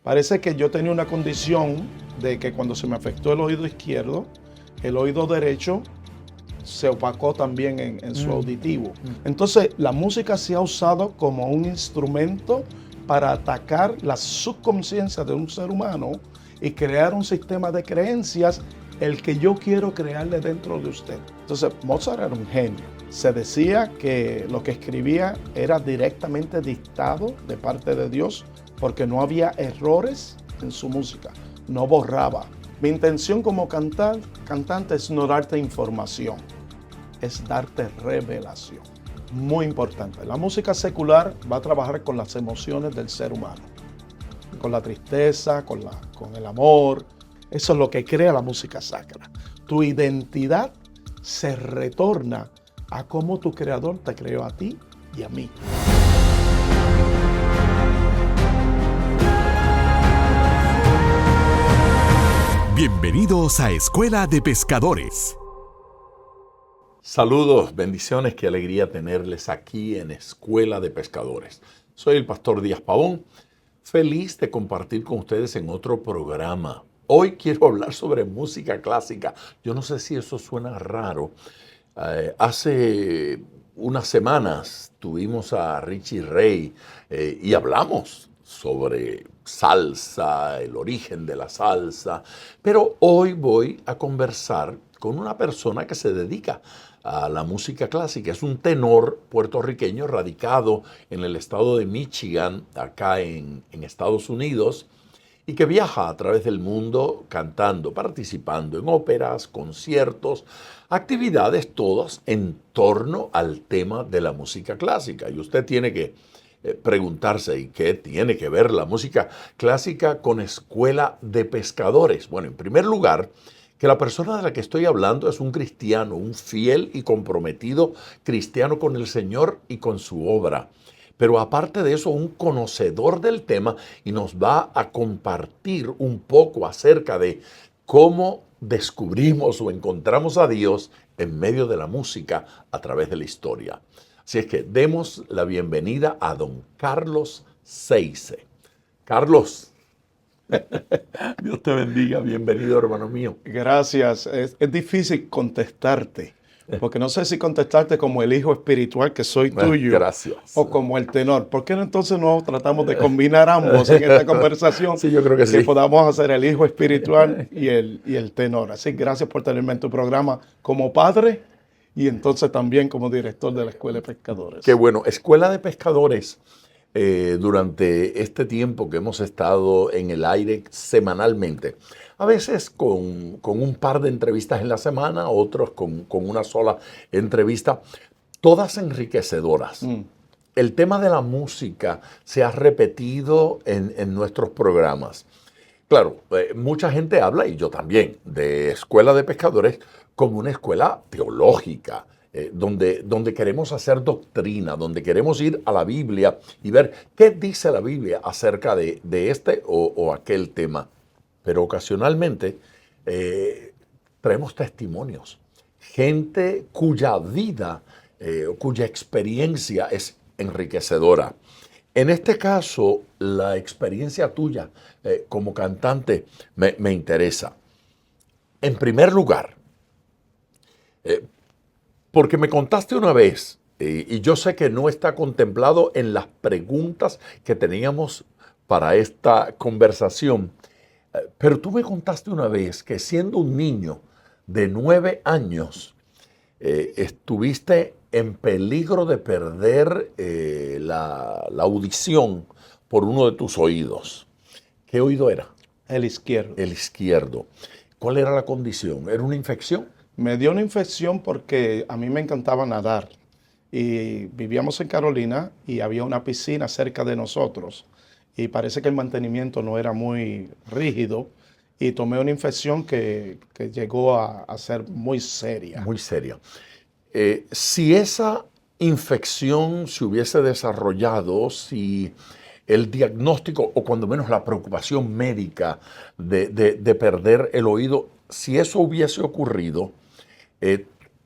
Parece que yo tenía una condición de que cuando se me afectó el oído izquierdo, el oído derecho se opacó también en su auditivo. Entonces, la música se ha usado como un instrumento para atacar la subconsciencia de un ser humano y crear un sistema de creencias, el que yo quiero crearle dentro de usted. Entonces, Mozart era un genio. Se decía que lo que escribía era directamente dictado de parte de Dios, porque no había errores en su música, no borraba. Mi intención como cantante es no darte información, es darte revelación. Muy importante. La música secular va a trabajar con las emociones del ser humano, con la tristeza, con el amor. Eso es lo que crea la música sacra. Tu identidad se retorna a cómo tu creador te creó a ti y a mí. Bienvenidos a Escuela de Pescadores. Saludos, bendiciones, qué alegría tenerles aquí en Escuela de Pescadores. Soy el pastor Díaz Pavón, feliz de compartir con ustedes en otro programa. Hoy quiero hablar sobre música clásica. Yo no sé si eso suena raro. Hace unas semanas tuvimos a Richie Ray y hablamos sobre salsa, el origen de la salsa, pero hoy voy a conversar con una persona que se dedica a la música clásica. Es un tenor puertorriqueño radicado en el estado de Michigan, acá en Estados Unidos, y que viaja a través del mundo cantando, participando en óperas, conciertos, actividades todas en torno al tema de la música clásica. Y usted tiene que preguntarse, ¿y qué tiene que ver la música clásica con Escuela de Pescadores? Bueno, en primer lugar, que la persona de la que estoy hablando es un cristiano, un fiel y comprometido cristiano con el Señor y con su obra. Pero aparte de eso, un conocedor del tema, y nos va a compartir un poco acerca de cómo descubrimos o encontramos a Dios en medio de la música a través de la historia. Así es que demos la bienvenida a don Carlos Seize. Carlos, Dios te bendiga, bienvenido, hermano mío. Gracias. Es difícil contestarte, porque no sé si contestarte como el hijo espiritual que soy tuyo. Gracias. O como el tenor. ¿Por qué no entonces no tratamos de combinar ambos en esta conversación? Sí, yo creo que sí. Que podamos hacer el hijo espiritual y el tenor. Así que gracias por tenerme en tu programa como padre y entonces también como director de la Escuela de Pescadores. Qué bueno. Escuela de Pescadores, durante este tiempo que hemos estado en el aire semanalmente, a veces con un par de entrevistas en la semana, otros con una sola entrevista, todas enriquecedoras. El tema de la música se ha repetido en nuestros programas. Claro, mucha gente habla, y yo también, de Escuela de Pescadores como una escuela teológica, donde queremos hacer doctrina, donde queremos ir a la Biblia y ver qué dice la Biblia acerca de este o aquel tema. Pero ocasionalmente traemos testimonios, gente cuya vida, cuya experiencia es enriquecedora. En este caso, la experiencia tuya como cantante me interesa. En primer lugar, porque me contaste una vez, y yo sé que no está contemplado en las preguntas que teníamos para esta conversación, pero tú me contaste una vez que siendo un niño de 9 años, estuviste en peligro de perder la audición por uno de tus oídos. ¿Qué oído era? El izquierdo. El izquierdo. ¿Cuál era la condición? ¿Era una infección? Me dio una infección porque a mí me encantaba nadar y vivíamos en Carolina y había una piscina cerca de nosotros y parece que el mantenimiento no era muy rígido y tomé una infección que llegó a ser muy seria. Muy seria. Si esa infección se hubiese desarrollado, si el diagnóstico o cuando menos la preocupación médica de perder el oído, si eso hubiese ocurrido,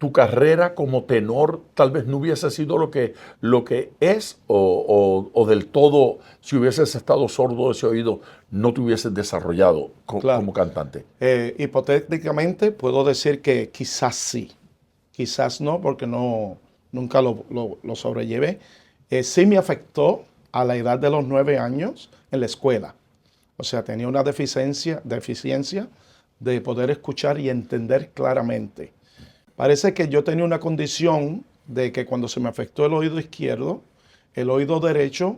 tu carrera como tenor tal vez no hubiese sido lo que es o del todo, si hubieses estado sordo de ese oído, no te hubieses desarrollado Claro. como cantante? Hipotéticamente puedo decir que quizás sí, quizás no, porque nunca lo sobrellevé. Sí me afectó a la edad de los 9 años en la escuela. O sea, tenía una deficiencia de poder escuchar y entender claramente. Parece que yo tenía una condición de que cuando se me afectó el oído izquierdo, el oído derecho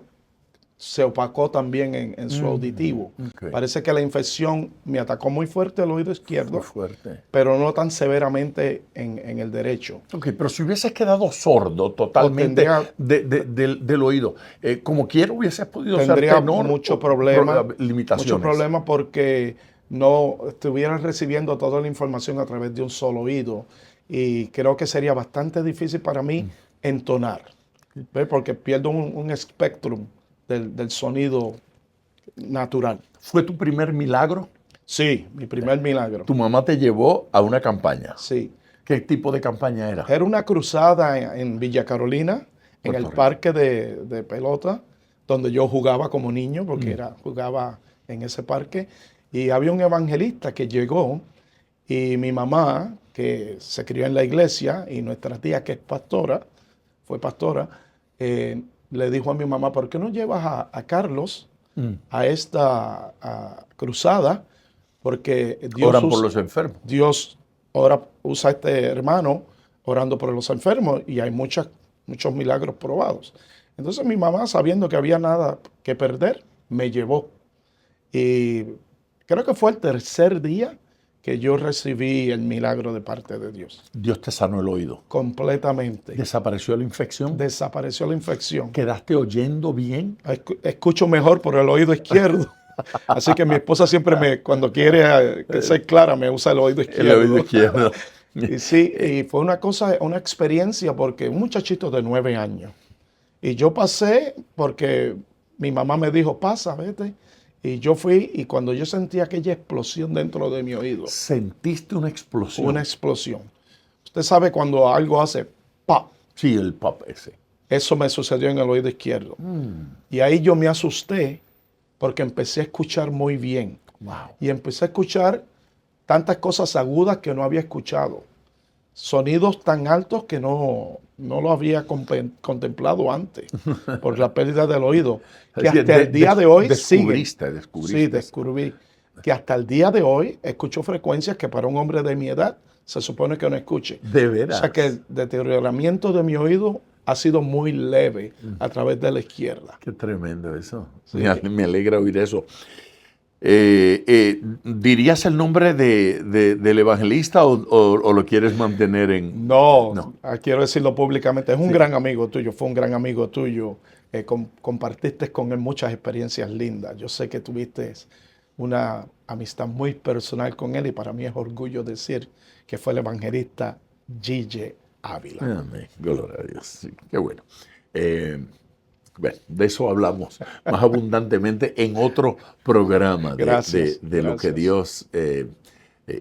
se opacó también en su auditivo. Ok. Parece que la infección me atacó muy fuerte el oído izquierdo, Muy fuerte. pero no tan severamente en el derecho. Ok, pero si hubieses quedado sordo totalmente del oído, como quiera hubieses podido ser Tendría tenor. mucho problema, Limitaciones. mucho problema porque no estuvieran recibiendo toda la información a través de un solo oído. Y creo que sería bastante difícil para mí entonar, ¿ves? Porque pierdo un espectrum del sonido natural. ¿Fue tu primer milagro? Sí, mi primer milagro. Tu mamá te llevó a una campaña. Sí. ¿Qué tipo de campaña era? Era una cruzada en Villa Carolina, en Puerto el Rico. parque de pelota, donde yo jugaba como niño, porque jugaba en ese parque. Y había un evangelista que llegó y mi mamá, que se crió en la iglesia, y nuestra tía, que es pastora, fue pastora, le dijo a mi mamá, ¿por qué no llevas a Carlos a esta cruzada? Porque Oran por los enfermos. Dios usa a este hermano orando por los enfermos y hay muchos milagros probados. Entonces mi mamá, sabiendo que había nada que perder, me llevó. Y creo que fue el tercer día que yo recibí el milagro de parte de Dios. Dios te sanó el oído. Completamente. ¿Desapareció la infección? Desapareció la infección. ¿Quedaste oyendo bien? Escucho mejor por el oído izquierdo. Así que mi esposa siempre cuando quiere ser clara, me usa el oído izquierdo. El oído izquierdo. Y sí, y fue una experiencia porque un muchachito de 9 años. Y yo pasé porque mi mamá me dijo, pasa, vete. Y yo fui y cuando yo sentí aquella explosión dentro de mi oído. ¿Sentiste una explosión? Una explosión. Usted sabe cuando algo hace ¡pap! Sí, el pop ese. Eso me sucedió en el oído izquierdo. Y ahí yo me asusté porque empecé a escuchar muy bien. Wow. Y empecé a escuchar tantas cosas agudas que no había escuchado. Sonidos tan altos que no lo había contemplado antes por la pérdida del oído. Que hasta el día de hoy descubriste. Sí, descubrí. Que hasta el día de hoy escucho frecuencias que para un hombre de mi edad se supone que no escuche. De veras. O sea que el deterioramiento de mi oído ha sido muy leve a través de la izquierda. Qué tremendo eso. Sí. Me alegra oír eso. ¿Dirías el nombre del evangelista o lo quieres mantener en...? No. Quiero decirlo públicamente. Es un gran amigo tuyo, fue un gran amigo tuyo. Compartiste con él muchas experiencias lindas. Yo sé que tuviste una amistad muy personal con él y para mí es orgullo decir que fue el evangelista Gille Ávila. Amén. Gloria a Dios. Sí, qué bueno. Bueno, de eso hablamos más abundantemente en otro programa Gracias, de lo que Dios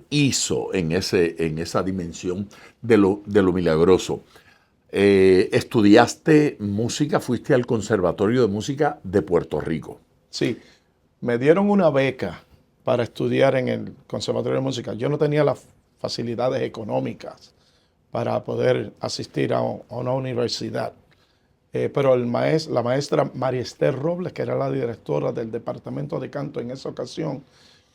hizo en esa dimensión de lo milagroso. Estudiaste música, fuiste al Conservatorio de Música de Puerto Rico. Sí, me dieron una beca para estudiar en el Conservatorio de Música. Yo no tenía las facilidades económicas para poder asistir a una universidad. Pero la maestra María Esther Robles, que era la directora del departamento de canto en esa ocasión,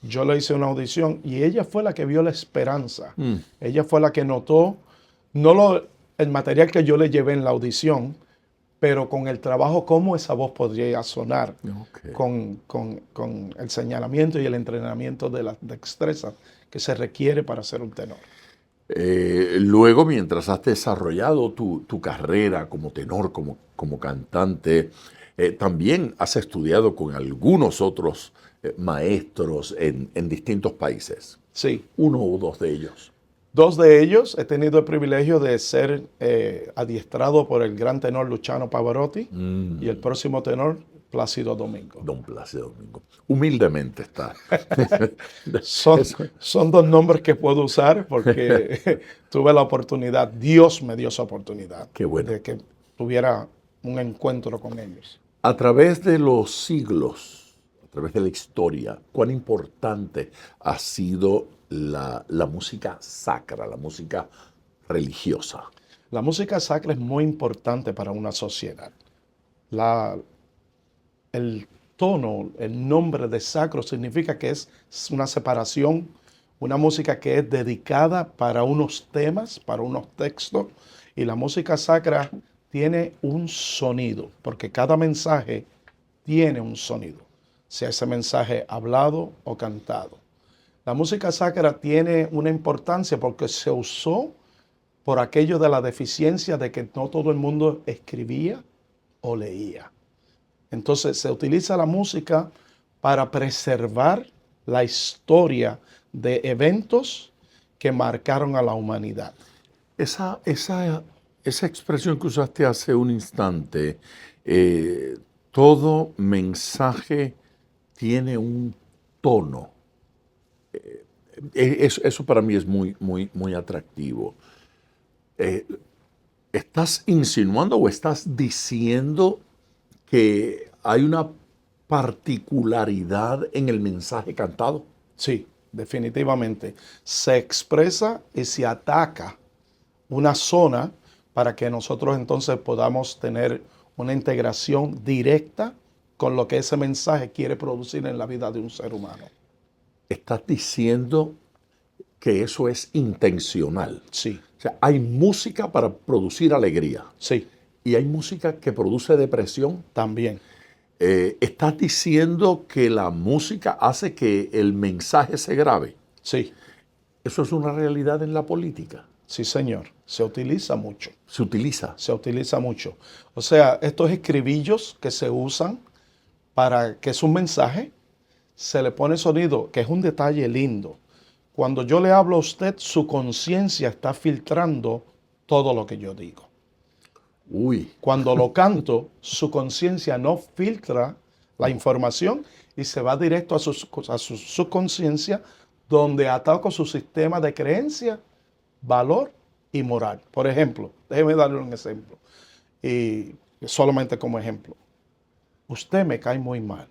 yo le hice una audición y ella fue la que vio la esperanza. Ella fue la que notó, el material que yo le llevé en la audición, pero con el trabajo, cómo esa voz podría sonar, Okay. con el señalamiento y el entrenamiento de las destrezas que se requiere para ser un tenor. Luego, mientras has desarrollado tu carrera como tenor, como cantante, también has estudiado con algunos otros maestros en distintos países. Sí. Uno o dos de ellos. 2 de ellos he tenido el privilegio de ser adiestrado por el gran tenor Luciano Pavarotti y el próximo tenor Plácido Domingo. Don Plácido Domingo. Humildemente está. Son dos nombres que puedo usar porque tuve la oportunidad, Dios me dio esa oportunidad Qué bueno. de que tuviera un encuentro con ellos. A través de los siglos, a través de la historia, cuán importante ha sido la música sacra, la música religiosa. La música sacra es muy importante para una sociedad. El tono, el nombre de sacro significa que es una separación, una música que es dedicada para unos temas, para unos textos, y la música sacra tiene un sonido, porque cada mensaje tiene un sonido, sea ese mensaje hablado o cantado. La música sacra tiene una importancia porque se usó por aquello de la deficiencia de que no todo el mundo escribía o leía. Entonces se utiliza la música para preservar la historia de eventos que marcaron a la humanidad. Esa expresión que usaste hace un instante, todo mensaje tiene un tono. Eso para mí es muy atractivo. ¿Estás insinuando o estás diciendo que hay una particularidad en el mensaje cantado? Sí, definitivamente. Se expresa y se ataca una zona para que nosotros entonces podamos tener una integración directa con lo que ese mensaje quiere producir en la vida de un ser humano. ¿Estás diciendo que eso es intencional? Sí, O sea, hay música para producir alegría sí, y hay música que produce depresión. también. ¿Estás diciendo que la música hace que el mensaje se grabe? Sí, Eso es una realidad en la política. sí, señor. Se utiliza mucho. Se utiliza. Se utiliza mucho. O sea, estos escribillos que se usan para que es un mensaje, se le pone sonido, que es un detalle lindo. Cuando yo le hablo a usted, su conciencia está filtrando todo lo que yo digo. Uy, Cuando lo canto, su conciencia no filtra la información y se va directo a su subconsciencia, donde ataca su sistema de creencia, valor y moral. Por ejemplo, déjeme darle un ejemplo, y solamente como ejemplo. Usted me cae muy mal.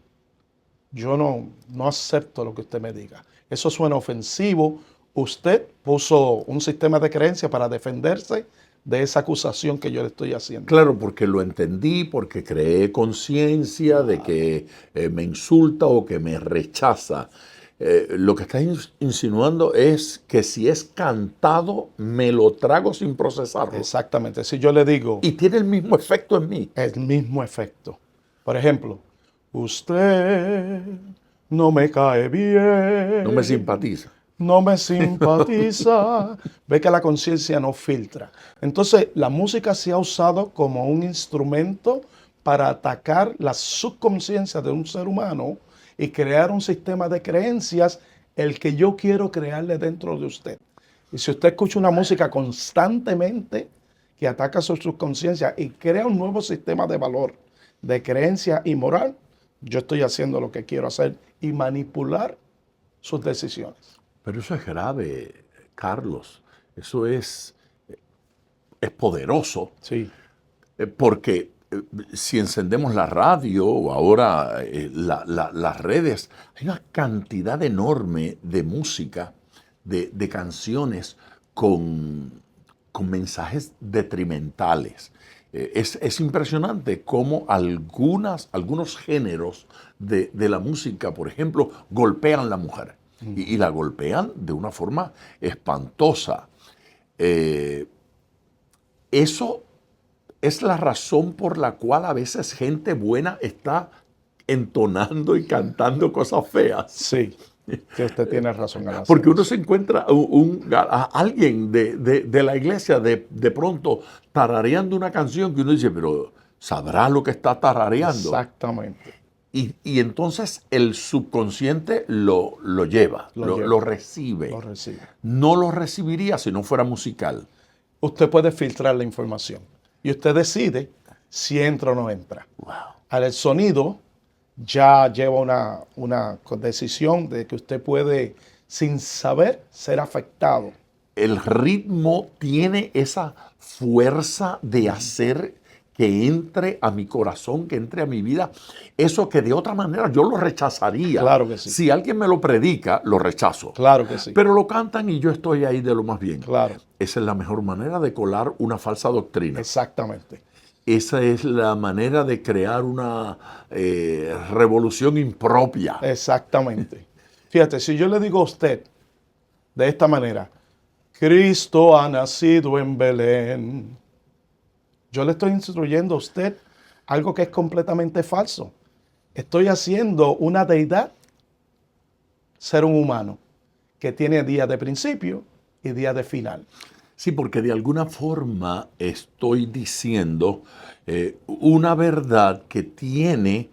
Yo no acepto lo que usted me diga. Eso suena ofensivo. Usted puso un sistema de creencia para defenderse de esa acusación que yo le estoy haciendo. claro, porque lo entendí, porque creé conciencia de que me insulta o que me rechaza. Lo que estás insinuando es que si es cantado, me lo trago sin procesarlo. Exactamente. Si yo le digo Y tiene el mismo efecto en mí. el mismo efecto. Por ejemplo, usted no me cae bien. No me simpatiza. No me simpatiza. Ve que la conciencia no filtra. Entonces, la música se ha usado como un instrumento para atacar la subconsciencia de un ser humano y crear un sistema de creencias, el que yo quiero crearle dentro de usted. Y si usted escucha una música constantemente que ataca su subconsciencia y crea un nuevo sistema de valor, de creencia y moral, yo estoy haciendo lo que quiero hacer y manipular sus decisiones. Pero eso es grave, Carlos. Eso es poderoso. Sí, Porque si encendemos la radio o ahora las redes, hay una cantidad enorme de música, de canciones con mensajes detrimentales. Es impresionante cómo algunos géneros de la música, por ejemplo, golpean a la mujer. Y la golpean de una forma espantosa. Eso es la razón por la cual a veces gente buena está entonando y cantando cosas feas. sí, que usted tiene razón. Porque uno se encuentra a alguien de la iglesia de pronto tarareando una canción que uno dice, pero ¿sabrá lo que está tarareando? Exactamente. Y entonces el subconsciente lo lleva, lo recibe. Lo recibe. No lo recibiría si no fuera musical. Usted puede filtrar la información y usted decide si entra o no entra. Wow. Ahora, el sonido ya lleva una decisión de que usted puede, sin saber, ser afectado. El ritmo tiene esa fuerza de hacer que entre a mi corazón, que entre a mi vida, eso que de otra manera yo lo rechazaría. Claro que sí. Si alguien me lo predica, lo rechazo. Claro que sí. Pero lo cantan y yo estoy ahí de lo más bien. Claro. Esa es la mejor manera de colar una falsa doctrina. Exactamente. Esa es la manera de crear una revolución impropia. Exactamente. Fíjate, si yo le digo a usted de esta manera, Cristo ha nacido en Belén, yo le estoy instruyendo a usted algo que es completamente falso. Estoy haciendo una deidad ser un humano que tiene días de principio y días de final. Sí, porque de alguna forma estoy diciendo una verdad que tiene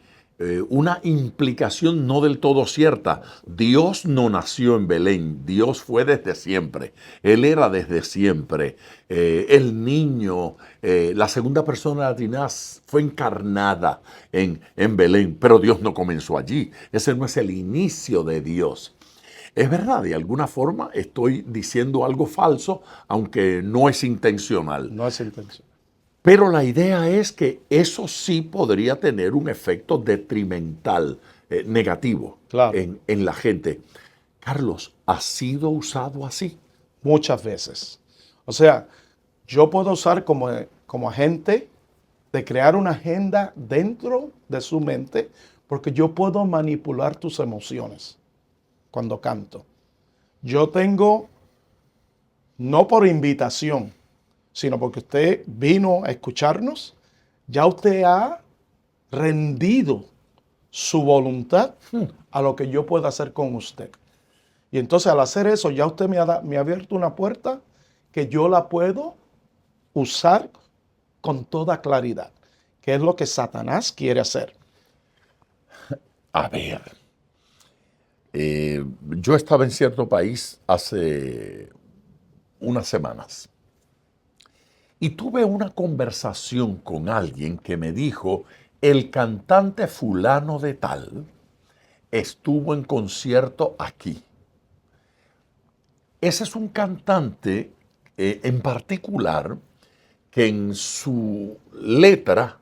una implicación no del todo cierta. Dios no nació en Belén, Dios fue desde siempre, Él era desde siempre. El niño, la segunda persona de la Trinidad fue encarnada en Belén, pero Dios no comenzó allí. Ese no es el inicio de Dios. Es verdad, de alguna forma estoy diciendo algo falso, aunque no es intencional. No es intención. Pero la idea es que eso sí podría tener un efecto detrimental, negativo, Claro. en la gente. Carlos, ¿ha sido usado así? Muchas veces. O sea, yo puedo usar como agente de crear una agenda dentro de su mente, porque yo puedo manipular tus emociones cuando canto. Yo tengo, no por invitación, sino porque usted vino a escucharnos, ya usted ha rendido su voluntad a lo que yo pueda hacer con usted. Y entonces al hacer eso, ya usted me ha abierto una puerta que yo la puedo usar con toda claridad, que es lo que Satanás quiere hacer. A ver, yo estaba en cierto país hace unas semanas y tuve una conversación con alguien que me dijo, el cantante fulano de tal estuvo en concierto aquí. Ese es un cantante en particular que en su letra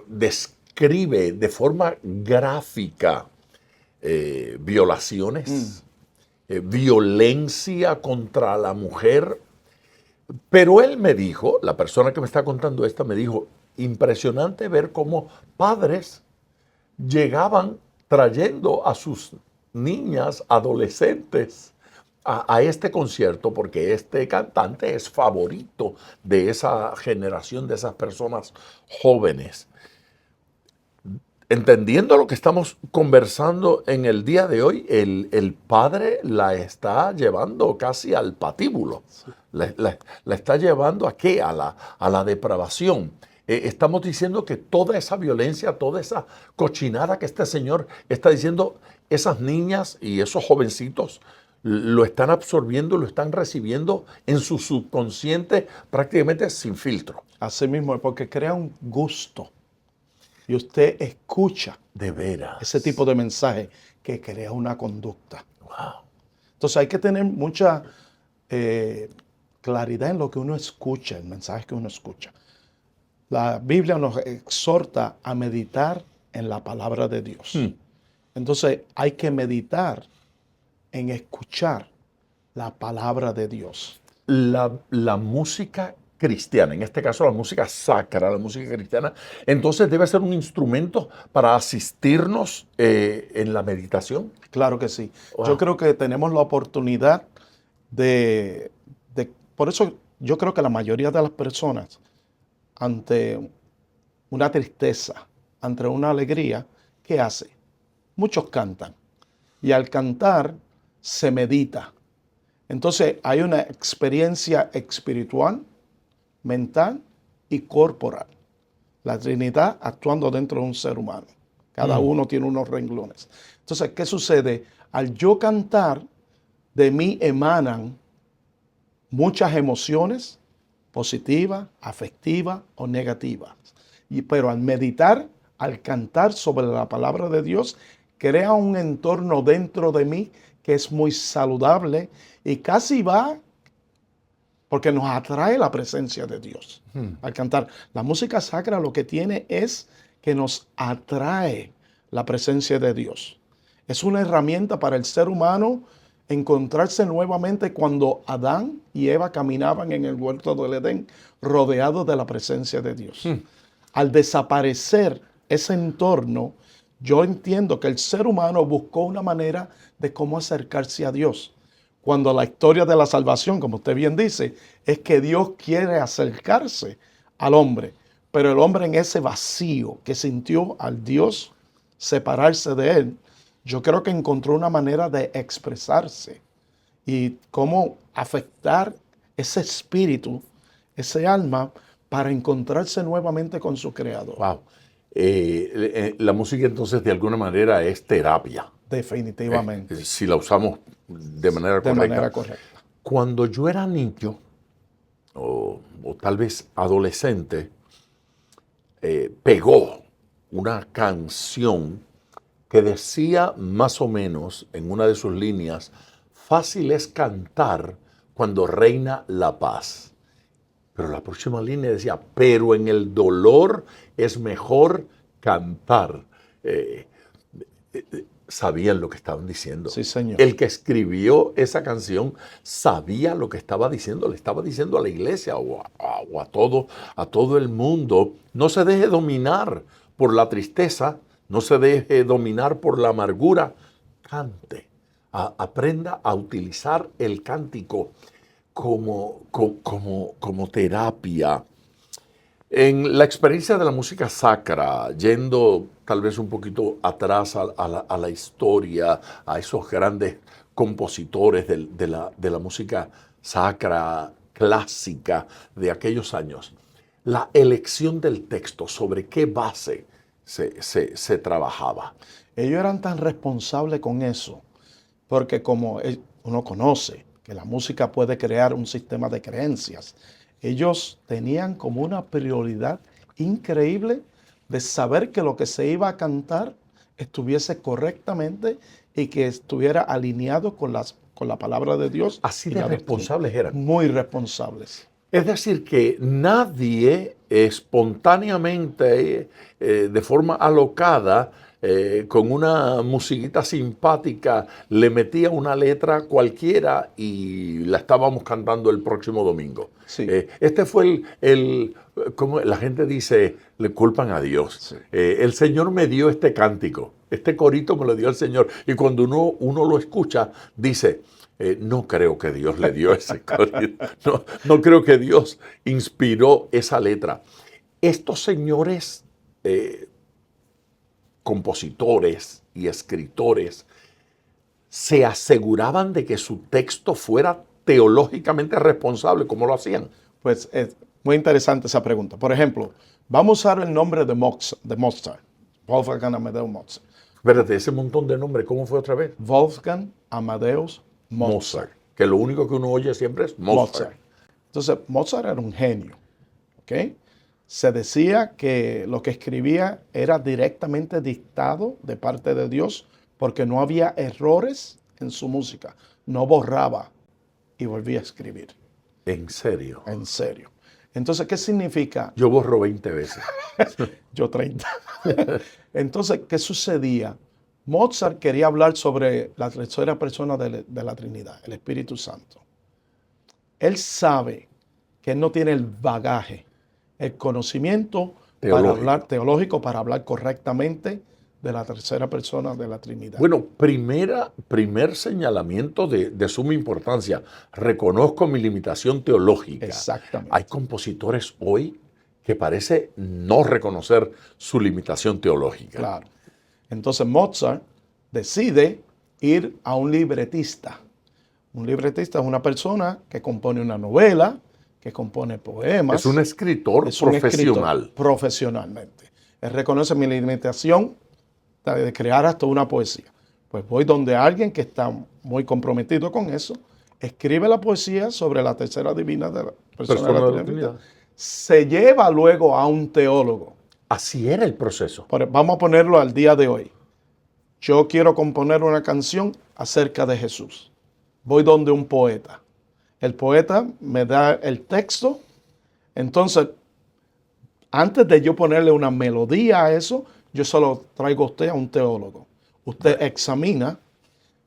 describe de forma gráfica violaciones, violencia contra la mujer. Pero él me dijo, la persona que me está contando esta me dijo, impresionante ver cómo padres llegaban trayendo a sus niñas, adolescentes, a este concierto porque este cantante es favorito de esa generación, de esas personas jóvenes. Entendiendo lo que estamos conversando en el día de hoy, el padre la está llevando casi al patíbulo. Sí. La está llevando ¿a qué? A la depravación. Estamos diciendo que toda esa violencia, toda esa cochinada que este señor está diciendo, esas niñas y esos jovencitos lo están absorbiendo, lo están recibiendo en su subconsciente prácticamente sin filtro. Así mismo, porque crea un gusto. Y usted escucha de veras ese tipo de mensaje que crea una conducta. Wow. Entonces hay que tener mucha claridad en lo que uno escucha, el mensaje que uno escucha. La Biblia nos exhorta a meditar en la palabra de Dios. Entonces hay que meditar en escuchar la palabra de Dios. La música cristiana, en este caso la música sacra, la música cristiana, entonces debe ser un instrumento para asistirnos en la meditación. Claro que sí. Wow. Yo creo que tenemos la oportunidad por eso yo creo que la mayoría de las personas, ante una tristeza, ante una alegría, ¿qué hace? Muchos cantan. Y al cantar se medita. Entonces hay una experiencia espiritual, mental y corporal. La Trinidad actuando dentro de un ser humano. Cada uno tiene unos renglones. Entonces, ¿qué sucede? Al yo cantar, de mí emanan muchas emociones positivas, afectivas o negativas. Pero al meditar, al cantar sobre la palabra de Dios, crea un entorno dentro de mí que es muy saludable y casi va porque nos atrae la presencia de Dios al cantar. La música sacra lo que tiene es que nos atrae la presencia de Dios. Es una herramienta para el ser humano encontrarse nuevamente cuando Adán y Eva caminaban en el huerto del Edén rodeados de la presencia de Dios. Al desaparecer ese entorno, yo entiendo que el ser humano buscó una manera de cómo acercarse a Dios. Cuando la historia de la salvación, como usted bien dice, es que Dios quiere acercarse al hombre, pero el hombre en ese vacío que sintió al Dios separarse de él, yo creo que encontró una manera de expresarse y cómo afectar ese espíritu, ese alma, para encontrarse nuevamente con su Creador. Wow. La música entonces de alguna manera es terapia. Definitivamente. Si la usamos de manera correcta. De manera correcta. Cuando yo era niño, o tal vez adolescente, pegó una canción que decía más o menos en una de sus líneas: fácil es cantar cuando reina la paz. Pero la próxima línea decía: pero en el dolor es mejor cantar. Sabían lo que estaban diciendo. Sí, señor. El que escribió esa canción sabía lo que estaba diciendo. Le estaba diciendo a la iglesia o a todo el mundo: no se deje dominar por la tristeza, no se deje dominar por la amargura. Cante. Aprenda a utilizar el cántico como terapia. En la experiencia de la música sacra, yendo tal vez un poquito atrás a la historia, a esos grandes compositores de la música sacra clásica de aquellos años, la elección del texto, ¿sobre qué base se trabajaba? Ellos eran tan responsables con eso, porque como uno conoce que la música puede crear un sistema de creencias, ellos tenían como una prioridad increíble de saber que lo que se iba a cantar estuviese correctamente y que estuviera alineado con la palabra de Dios. Así de responsables eran. Muy responsables. Es decir, que nadie espontáneamente, de forma alocada, con una musiquita simpática, le metía una letra cualquiera y la estábamos cantando el próximo domingo. Sí. Este fue como la gente dice, le culpan a Dios. Sí. El Señor me dio este cántico, este corito me lo dio el Señor. Y cuando uno lo escucha, dice: no creo que Dios le dio ese corito. No creo que Dios inspiró esa letra. Estos señores compositores y escritores se aseguraban de que su texto fuera teológicamente responsable. ¿Cómo lo hacían? Pues es muy interesante esa pregunta. Por ejemplo, vamos a usar el nombre de Mozart, Wolfgang Amadeus Mozart. Espérate, ese montón de nombres, ¿cómo fue otra vez? Wolfgang Amadeus Mozart. Que lo único que uno oye siempre es Mozart. Entonces, Mozart era un genio, ¿ok? Se decía que lo que escribía era directamente dictado de parte de Dios porque no había errores en su música. No borraba y volvía a escribir. ¿En serio? En serio. Entonces, ¿qué significa? Yo borro 20 veces. Yo 30. Entonces, ¿qué sucedía? Mozart quería hablar sobre la tercera persona de la Trinidad, el Espíritu Santo. Él sabe que él no tiene el bagaje, el conocimiento teológico para hablar correctamente de la tercera persona de la Trinidad. Bueno, primer señalamiento de suma importancia. Reconozco mi limitación teológica. Exactamente. Hay compositores hoy que parece no reconocer su limitación teológica. Claro. Entonces Mozart decide ir a un libretista. Un libretista es una persona que compone una novela, que compone poemas. Es un escritor profesional. Profesionalmente. Él reconoce mi limitación de crear hasta una poesía. Pues voy donde alguien que está muy comprometido con eso, escribe la poesía sobre la tercera divina de la persona de la Trinidad. Se lleva luego a un teólogo. Así era el proceso. Vamos a ponerlo al día de hoy. Yo quiero componer una canción acerca de Jesús. Voy donde un poeta. El poeta me da el texto. Entonces, antes de yo ponerle una melodía a eso, yo se lo traigo a usted a un teólogo. Usted examina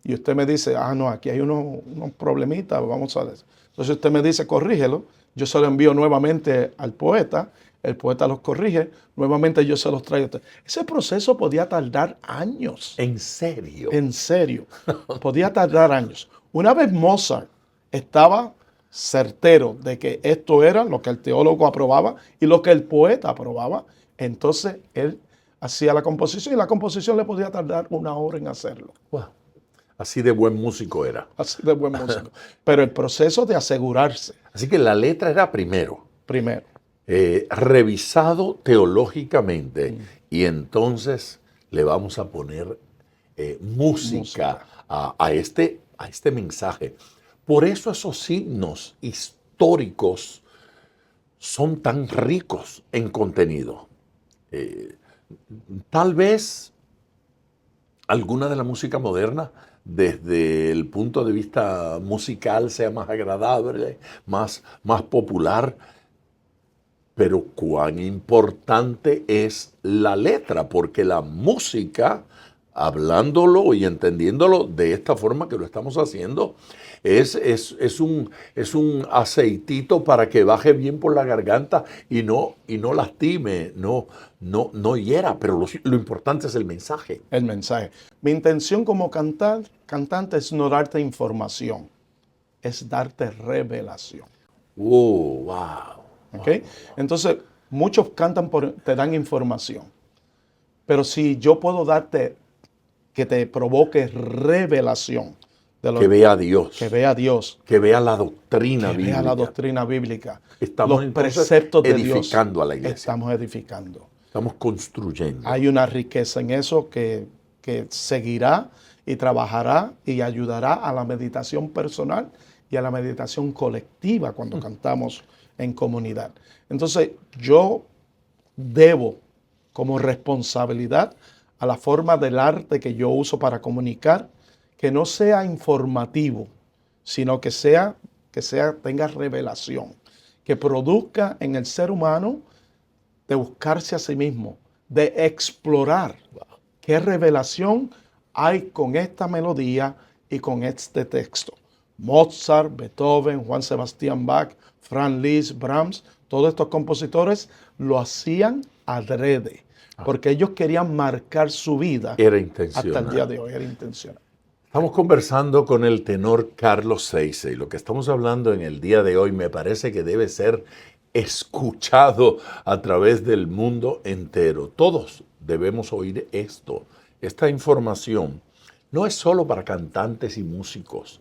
y usted me dice, no, aquí hay unos problemitas, vamos a ver. Entonces usted me dice, corrígelo. Yo se lo envío nuevamente al poeta. El poeta los corrige. Nuevamente yo se los traigo a usted. Ese proceso podía tardar años. ¿En serio? En serio. Podía tardar años. Una vez Mozart estaba certero de que esto era lo que el teólogo aprobaba y lo que el poeta aprobaba, entonces él hacía la composición y la composición le podía tardar 1 hora en hacerlo. Wow. Así de buen músico era. Así de buen músico. Pero el proceso de asegurarse. Así que la letra era primero. Revisado teológicamente y entonces le vamos a poner música a este mensaje. Por eso esos himnos históricos son tan ricos en contenido. Tal vez alguna de la música moderna, desde el punto de vista musical, sea más agradable, más popular, pero cuán importante es la letra, porque la música, hablándolo y entendiéndolo de esta forma que lo estamos haciendo, es un aceitito para que baje bien por la garganta y no lastime, no hiera, pero lo importante es el mensaje. El mensaje. Mi intención como cantante es no darte información, es darte revelación. Oh, wow. ¿Okay? Entonces, muchos cantan te dan información. Pero si yo puedo darte que te provoque revelación. Que vea a Dios. Que vea a Dios. Que vea la doctrina bíblica. Que vea la doctrina bíblica. Estamos los preceptos de Dios. Edificando a la iglesia. Estamos edificando. Estamos construyendo. Hay una riqueza en eso que seguirá y trabajará y ayudará a la meditación personal y a la meditación colectiva cuando cantamos en comunidad. Entonces, yo debo como responsabilidad a la forma del arte que yo uso para comunicar, que no sea informativo, sino que tenga revelación, que produzca en el ser humano de buscarse a sí mismo, de explorar qué revelación hay con esta melodía y con este texto. Mozart, Beethoven, Juan Sebastián Bach, Franz Liszt, Brahms, todos estos compositores lo hacían adrede, porque ellos querían marcar su vida. Era intencional. Hasta el día de hoy, era intencional. Estamos conversando con el tenor Carlos Ceise y lo que estamos hablando en el día de hoy me parece que debe ser escuchado a través del mundo entero. Todos debemos oír esto. Esta información no es solo para cantantes y músicos,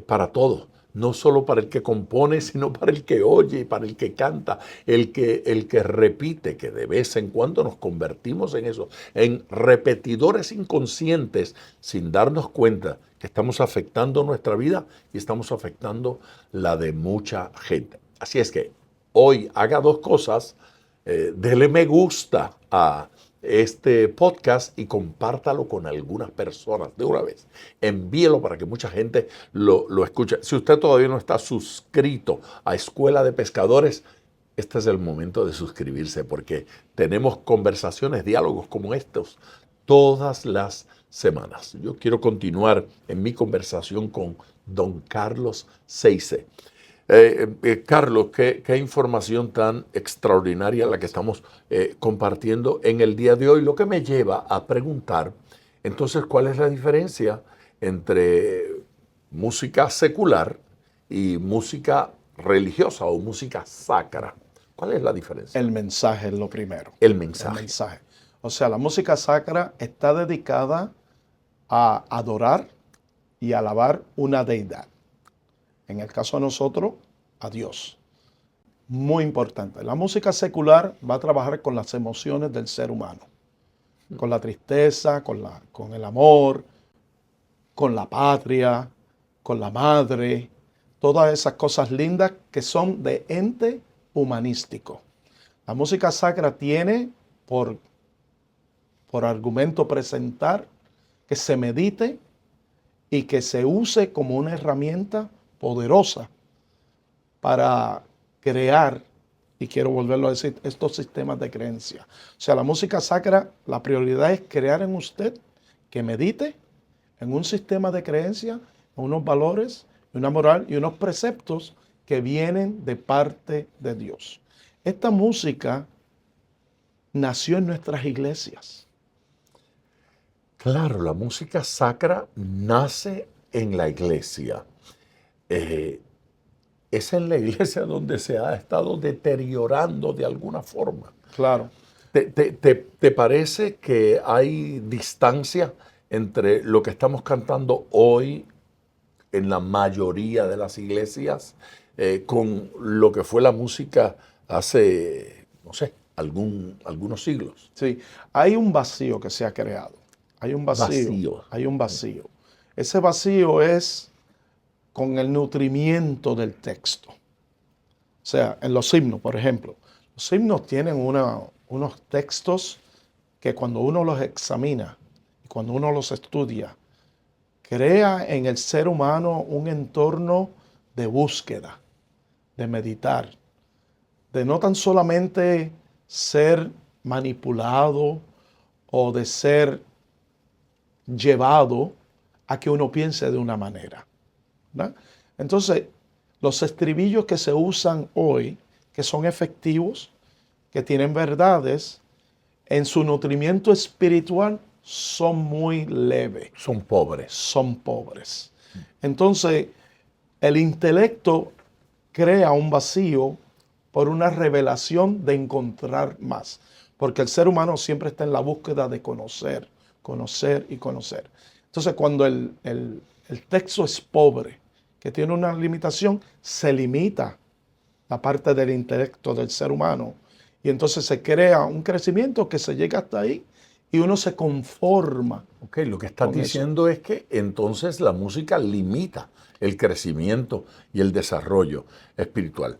para todos. No solo para el que compone, sino para el que oye, para el que canta, el que repite, que de vez en cuando nos convertimos en eso, en repetidores inconscientes, sin darnos cuenta que estamos afectando nuestra vida y estamos afectando la de mucha gente. Así es que hoy haga 2 cosas, dele me gusta a este podcast y compártalo con algunas personas de una vez. Envíelo para que mucha gente lo escuche. Si usted todavía no está suscrito a Escuela de Pescadores, este es el momento de suscribirse porque tenemos conversaciones, diálogos como estos todas las semanas. Yo quiero continuar en mi conversación con don Carlos Ceise. Carlos, qué información tan extraordinaria la que estamos compartiendo en el día de hoy, lo que me lleva a preguntar, entonces, ¿cuál es la diferencia entre música secular y música religiosa o música sacra? ¿Cuál es la diferencia? El mensaje es lo primero. El mensaje. El mensaje. O sea, la música sacra está dedicada a adorar y alabar una deidad. En el caso de nosotros, a Dios. Muy importante. La música secular va a trabajar con las emociones del ser humano. Con la tristeza, con el amor, con la patria, con la madre. Todas esas cosas lindas que son de ente humanístico. La música sacra tiene por, por argumento presentar, que se medite y que se use como una herramienta poderosa para crear, y quiero volverlo a decir, estos sistemas de creencia. O sea, la música sacra, la prioridad es crear en usted que medite en un sistema de creencia, en unos valores, una moral y unos preceptos que vienen de parte de Dios. Esta música nació en nuestras iglesias. Claro, la música sacra nace en la iglesia. Es en la iglesia donde se ha estado deteriorando de alguna forma. Claro. ¿Te parece que hay distancia entre lo que estamos cantando hoy en la mayoría de las iglesias con lo que fue la música hace, no sé, algunos siglos? Sí, hay un vacío que se ha creado. Hay un vacío. Vacío. Hay un vacío. Ese vacío es con el nutrimiento del texto. O sea, en los himnos, por ejemplo. Los himnos tienen unos textos que cuando uno los examina y cuando uno los estudia, crea en el ser humano un entorno de búsqueda, de meditar, de no tan solamente ser manipulado o de ser llevado a que uno piense de una manera, ¿verdad? Entonces, los estribillos que se usan hoy, que son efectivos, que tienen verdades, en su nutrimiento espiritual son muy leves. Son pobres. Son pobres. Entonces, el intelecto crea un vacío por una revelación de encontrar más. Porque el ser humano siempre está en la búsqueda de conocer, conocer y conocer. Entonces, cuando el texto es pobre, que tiene una limitación, se limita la parte del intelecto del ser humano. Y entonces se crea un crecimiento que se llega hasta ahí y uno se conforma. Ok, lo que estás diciendo es que entonces la música limita el crecimiento y el desarrollo espiritual.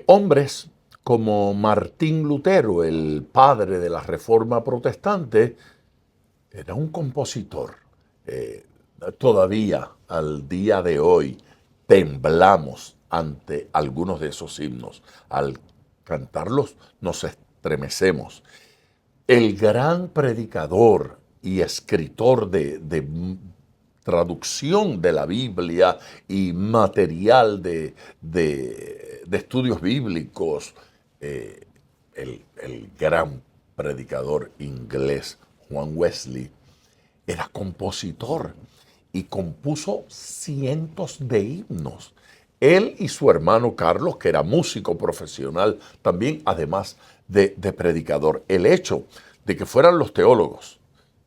Hombres como Martín Lutero, el padre de la Reforma Protestante, era un compositor. Todavía al día de hoy temblamos ante algunos de esos himnos. Al cantarlos nos estremecemos. El gran predicador y escritor de traducción de la Biblia y material de estudios bíblicos, el gran predicador inglés Juan Wesley, era compositor y compuso cientos de himnos. Él y su hermano Carlos, que era músico profesional también, además de predicador. El hecho de que fueran los teólogos,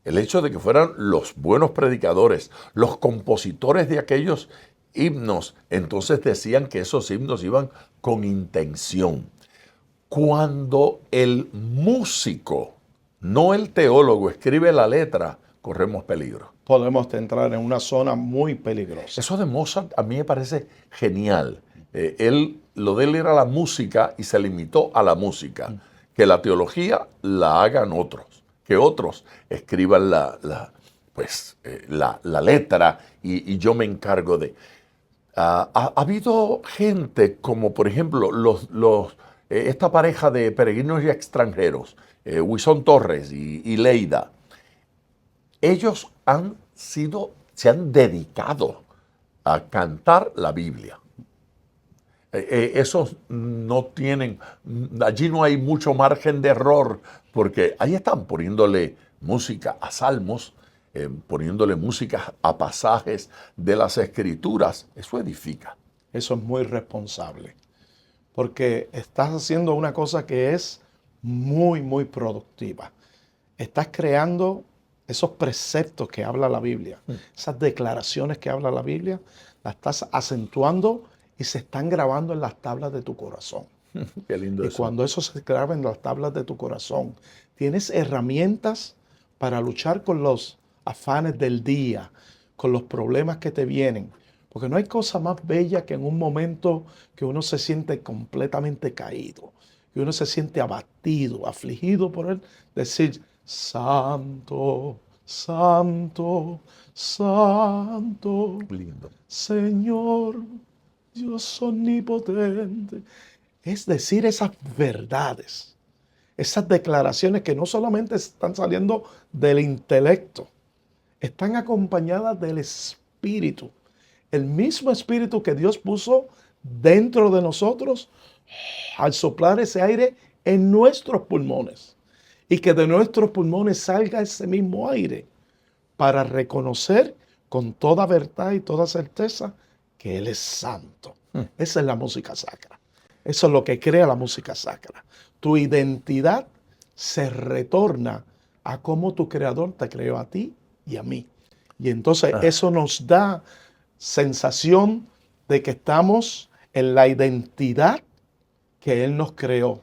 el hecho de que fueran los buenos predicadores, los compositores de aquellos himnos, entonces decían que esos himnos iban con intención. Cuando el músico, no el teólogo, escribe la letra, corremos peligro. Podemos entrar en una zona muy peligrosa. Eso de Mozart a mí me parece genial. Lo de él era la música y se limitó a la música. Que la teología la hagan otros, que otros escriban la letra y yo me encargo de... Ha habido gente como, por ejemplo, esta pareja de peregrinos y extranjeros, Wisson Torres y Leida. Ellos se han dedicado a cantar la Biblia. Esos no tienen, allí no hay mucho margen de error, porque ahí están poniéndole música a salmos, poniéndole música a pasajes de las Escrituras. Eso edifica. Eso es muy responsable, porque estás haciendo una cosa que es muy, muy productiva. Estás creando esos preceptos que habla la Biblia, esas declaraciones que habla la Biblia, las estás acentuando y se están grabando en las tablas de tu corazón. Qué lindo y eso. cuando eso se graba en las tablas de tu corazón, tienes herramientas para luchar con los afanes del día, con los problemas que te vienen. Porque no hay cosa más bella que en un momento que uno se siente completamente caído, y uno se siente abatido, afligido por él, decir, Santo, Santo, Santo, Lindo. Señor, Dios omnipotente. Es decir, esas verdades, esas declaraciones que no solamente están saliendo del intelecto, están acompañadas del Espíritu. El mismo Espíritu que Dios puso dentro de nosotros al soplar ese aire en nuestros pulmones. Y que de nuestros pulmones salga ese mismo aire para reconocer con toda verdad y toda certeza que Él es santo. Esa es la música sacra. Eso es lo que crea la música sacra. Tu identidad se retorna a cómo tu Creador te creó a ti y a mí. Y entonces eso nos da sensación de que estamos en la identidad que Él nos creó,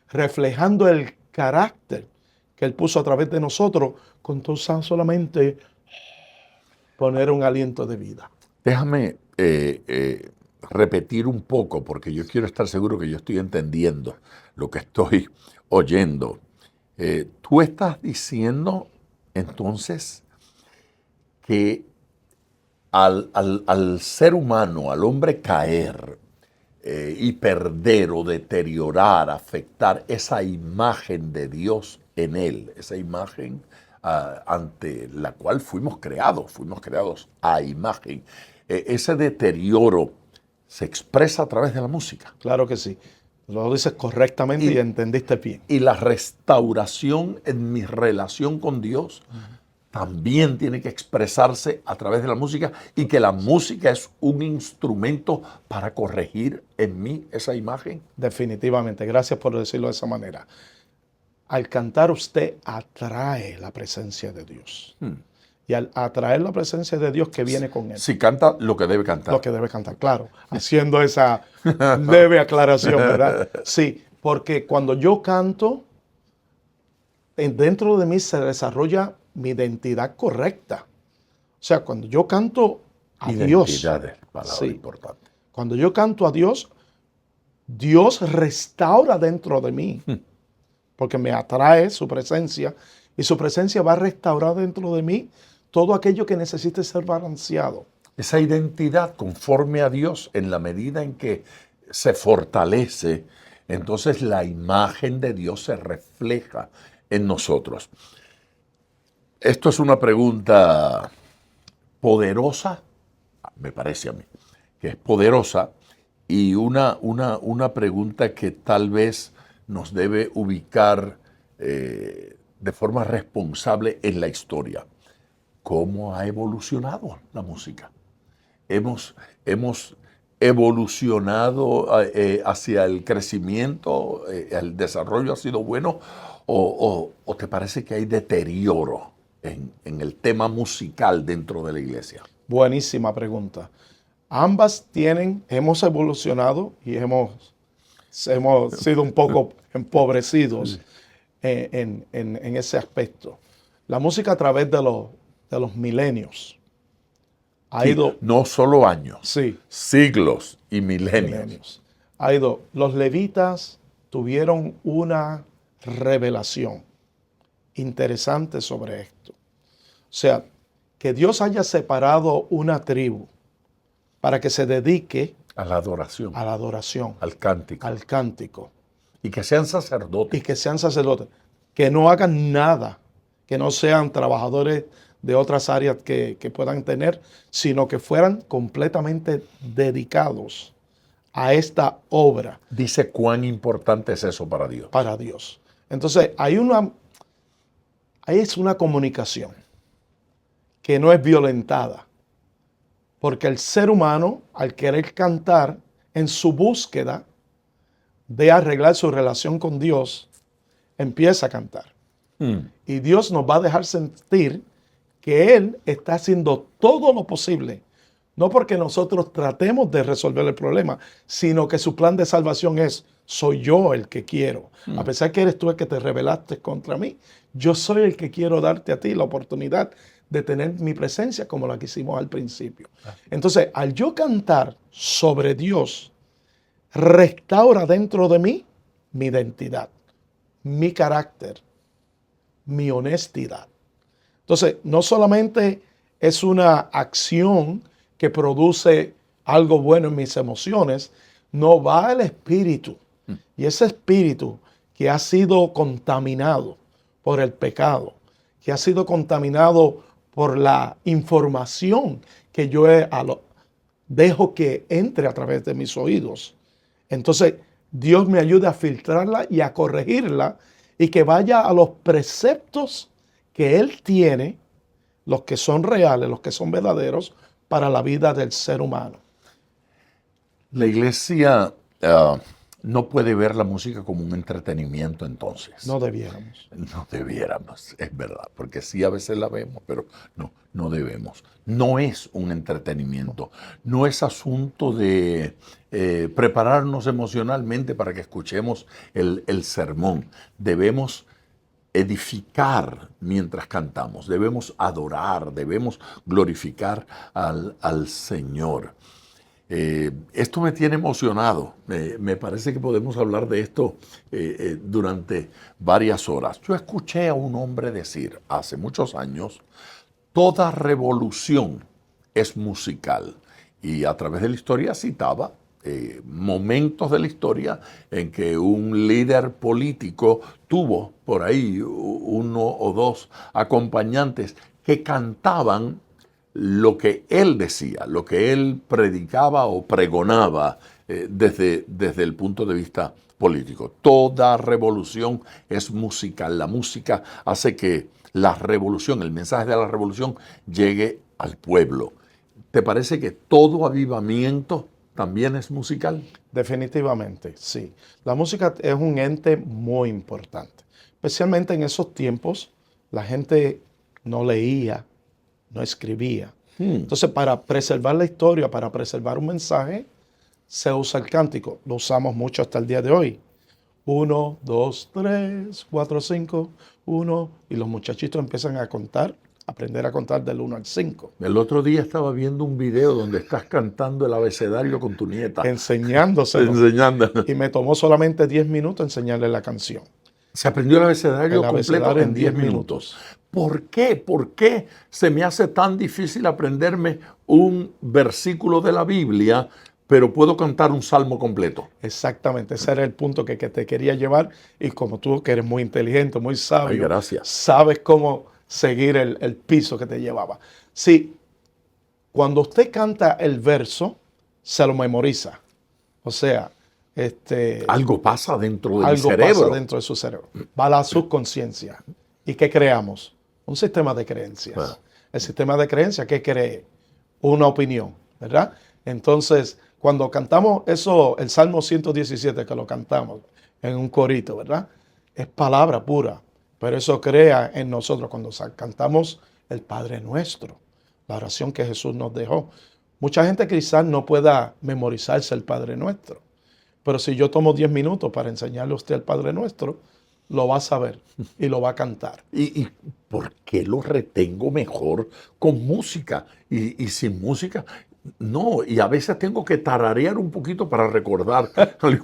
reflejando el carácter que Él puso a través de nosotros con tan solamente poner un aliento de vida. Déjame repetir un poco, porque yo quiero estar seguro que yo estoy entendiendo lo que estoy oyendo. Tú estás diciendo entonces que al ser humano, al hombre caer y perder o deteriorar, afectar esa imagen de Dios en él, esa imagen ante la cual fuimos creados a imagen, ese deterioro se expresa a través de la música. Claro que sí. Lo dices correctamente y entendiste bien. Y la restauración en mi relación con Dios también tiene que expresarse a través de la música, y que la música es un instrumento para corregir en mí esa imagen. Definitivamente. Gracias por decirlo de esa manera. Al cantar usted atrae la presencia de Dios. Y al atraer la presencia de Dios que viene con él. Si canta lo que debe cantar. Lo que debe cantar, claro. Haciendo esa leve aclaración, ¿verdad? Sí, porque cuando yo canto, dentro de mí se desarrolla mi identidad correcta. O sea, cuando yo canto a Dios. Identidad es palabra Sí. importante. Cuando yo canto a Dios, Dios restaura dentro de mí. Porque me atrae su presencia. Y su presencia va a restaurar dentro de mí todo aquello que necesite ser balanceado. Esa identidad conforme a Dios, en la medida en que se fortalece, entonces la imagen de Dios se refleja en nosotros. Esto es una pregunta poderosa, me parece a mí, que es poderosa, y una pregunta que tal vez nos debe ubicar de forma responsable en la historia. ¿Cómo ha evolucionado la música? Hemos evolucionado hacia el crecimiento, el desarrollo ha sido bueno, o te parece que hay deterioro en el tema musical dentro de la iglesia? Buenísima pregunta. Ambas hemos evolucionado y hemos sido un poco empobrecidos en ese aspecto. La música a través de los milenios ha ido... No solo años, Sí. siglos y milenios. Los levitas tuvieron una revelación interesante sobre esto. O sea, que Dios haya separado una tribu para que se dedique A la adoración, a la adoración, al cántico. al cántico, Y que sean sacerdotes. y que sean sacerdotes, que no hagan nada, que no sean trabajadores de otras áreas que puedan tener, sino que fueran completamente dedicados a esta obra Dice cuán importante es eso para Dios. para Dios. Entonces, ahí es una comunicación que no es violentada, porque el ser humano, al querer cantar, en su búsqueda de arreglar su relación con Dios, empieza a cantar. Y Dios nos va a dejar sentir que Él está haciendo todo lo posible, no porque nosotros tratemos de resolver el problema, sino que su plan de salvación es, soy yo el que quiero. A pesar que eres tú el que te rebelaste contra mí, yo soy el que quiero darte a ti la oportunidad de tener mi presencia como la que hicimos al principio. Entonces, al yo cantar sobre Dios, restaura dentro de mí mi identidad, mi carácter, mi honestidad. Entonces, no solamente es una acción que produce algo bueno en mis emociones, no va al espíritu. Y ese espíritu que ha sido contaminado por el pecado, que ha sido contaminado por la información que yo dejo que entre a través de mis oídos. Entonces, Dios me ayuda a filtrarla y a corregirla y que vaya a los preceptos que Él tiene, los que son reales, los que son verdaderos, para la vida del ser humano. La iglesia no puede ver la música como un entretenimiento entonces. No debiéramos. No debiéramos, es verdad, porque sí a veces la vemos, pero no debemos. No es un entretenimiento, no es asunto de prepararnos emocionalmente para que escuchemos el sermón. Debemos edificar mientras cantamos, debemos adorar, debemos glorificar al Señor. Esto me tiene emocionado. Me parece que podemos hablar de esto durante varias horas. Yo escuché a un hombre decir hace muchos años, toda revolución es musical. Y a través de la historia citaba momentos de la historia en que un líder político tuvo por ahí uno o dos acompañantes que cantaban lo que él decía, lo que él predicaba o pregonaba desde el punto de vista político. Toda revolución es musical. La música hace que la revolución, el mensaje de la revolución llegue al pueblo. ¿Te parece que todo avivamiento también es musical? Definitivamente, sí. La música es un ente muy importante. Especialmente en esos tiempos, la gente no leía, no escribía. Entonces, para preservar la historia, para preservar un mensaje, se usa el cántico. Lo usamos mucho hasta el día de hoy. 1, 2, 3, 4, 5, 1. Y los muchachitos empiezan a contar, aprender a contar del 1 al 5. El otro día estaba viendo un video donde estás cantando el abecedario con tu nieta. Enseñándoselo. Enseñándolo. Y me tomó solamente 10 minutos enseñarle la canción. Se aprendió el abecedario El completo abecedario en 10 minutos. ¿Por qué? ¿Por qué se me hace tan difícil aprenderme un versículo de la Biblia, pero puedo cantar un salmo completo? Exactamente, ese era el punto que te quería llevar. Y como tú, que eres muy inteligente, muy sabio, Ay, gracias. sabes cómo seguir el piso que te llevaba. Sí, cuando usted canta el verso, se lo memoriza. O sea, algo pasa dentro del algo cerebro. pasa dentro de su cerebro. Va a la subconsciencia. ¿Y qué creamos? Un sistema de creencias. Bueno. El sistema de creencias, ¿qué cree? Una opinión, ¿verdad? Entonces, cuando cantamos eso, el Salmo 117, que lo cantamos en un corito, ¿verdad? Es palabra pura, pero eso crea en nosotros cuando cantamos el Padre Nuestro, la oración que Jesús nos dejó. Mucha gente quizás no pueda memorizarse el Padre Nuestro, pero si yo tomo 10 minutos para enseñarle a usted el Padre Nuestro, lo va a saber y lo va a cantar. ¿Y por qué lo retengo mejor con música? Y sin música, no. Y a veces tengo que tararear un poquito para recordar.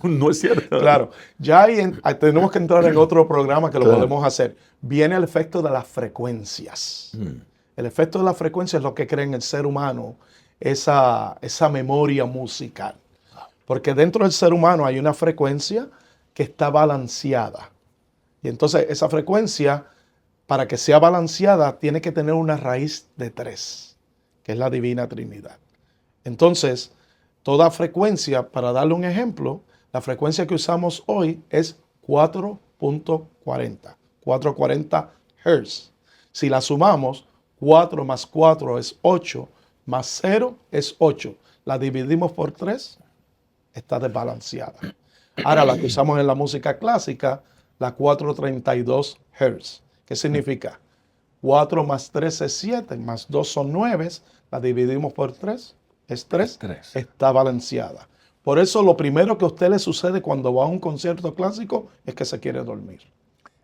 No es cierto. Claro, ya tenemos que entrar en otro programa que lo Claro. podemos hacer. Viene el efecto de las frecuencias. El efecto de la frecuencia es lo que crea en el ser humano esa memoria musical. Porque dentro del ser humano hay una frecuencia que está balanceada. Y entonces esa frecuencia, para que sea balanceada, tiene que tener una raíz de 3, que es la Divina Trinidad. Entonces, toda frecuencia, para darle un ejemplo, la frecuencia que usamos hoy es 4.40, 440 Hz. Si la sumamos, 4 más 4 es 8, más 0 es 8. La dividimos por 3, está desbalanceada. Ahora, la que usamos en la música clásica, la 432 Hz. ¿Qué significa? 4 más 3 es 7, más 2 son 9, la dividimos por 3, es 3, Tres. está balanceada. Por eso lo primero que a usted le sucede cuando va a un concierto clásico es que se quiere dormir.